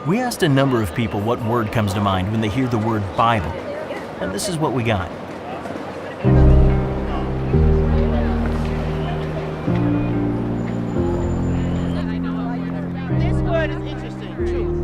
We asked a number of people what word comes to mind when they hear the word Bible, and this is what we got. This word is interesting. Truth.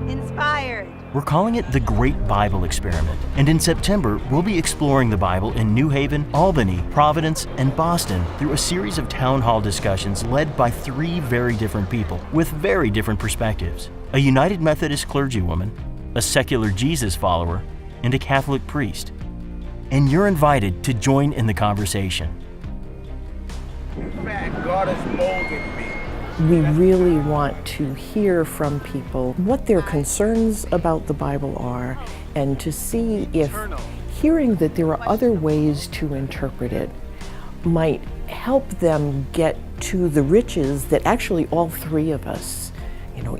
Inspired. We're calling it the Great Bible Experiment, and in September, we'll be exploring the Bible in New Haven, Albany, Providence, and Boston through a series of town hall discussions led by 3 very different people with very different perspectives: a United Methodist clergywoman, a secular Jesus follower, and a Catholic priest. And you're invited to join in the conversation. In fact, God has molded me. We really want to hear from people what their concerns about the Bible are, and to see if hearing that there are other ways to interpret it might help them get to the riches that actually all 3 of us,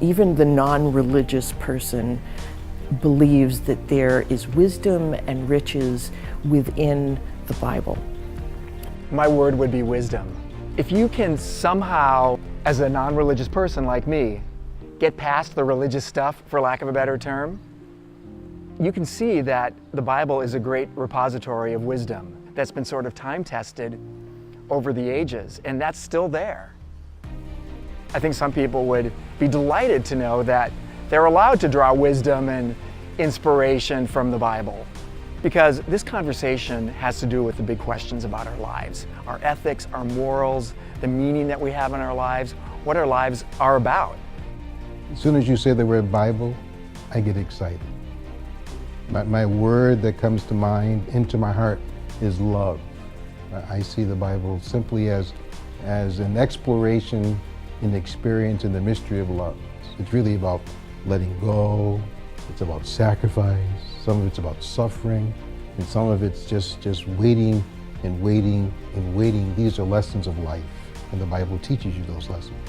even the non-religious person, believes that there is wisdom and riches within the Bible. My word would be wisdom. If you can somehow, as a non-religious person like me, get past the religious stuff, for lack of a better term, you can see that the Bible is a great repository of wisdom that's been sort of time-tested over the ages, and that's still there. I think some people would be delighted to know that they're allowed to draw wisdom and inspiration from the Bible, because this conversation has to do with the big questions about our lives, our ethics, our morals, the meaning that we have in our lives, what our lives are about. As soon as you say the word Bible, I get excited. My word that comes to mind, into my heart, is love. I see the Bible simply as an exploration in the experience and the mystery of love. It's really about letting go. It's about sacrifice. Some of it's about suffering, and some of it's just waiting and waiting and waiting. These are lessons of life, and the Bible teaches you those lessons.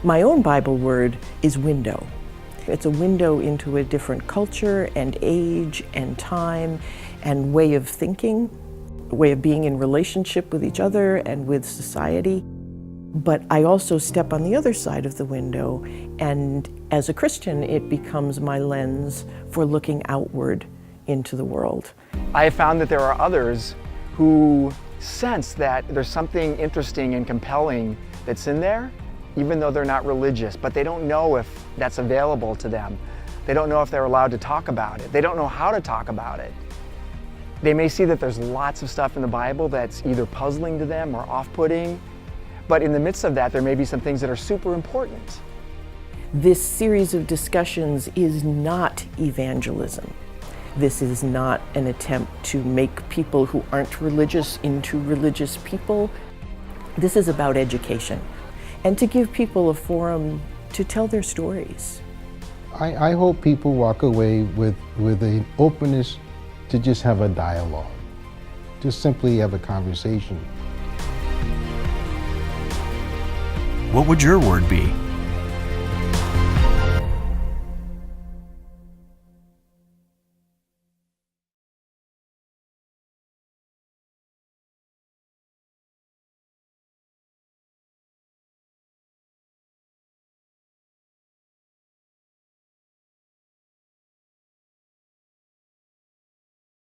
My own Bible word is window. It's a window into a different culture and age and time and way of thinking, way of being in relationship with each other and with society. But I also step on the other side of the window, and as a Christian, it becomes my lens for looking outward into the world. I have found that there are others who sense that there's something interesting and compelling that's in there, even though they're not religious, but they don't know if that's available to them. They don't know if they're allowed to talk about it. They don't know how to talk about it. They may see that there's lots of stuff in the Bible that's either puzzling to them or off-putting, but in the midst of that, there may be some things that are super important. This series of discussions is not evangelism. This is not an attempt to make people who aren't religious into religious people. This is about education and to give people a forum to tell their stories. I hope people walk away with an openness to just have a dialogue, just simply have a conversation. What would your word be?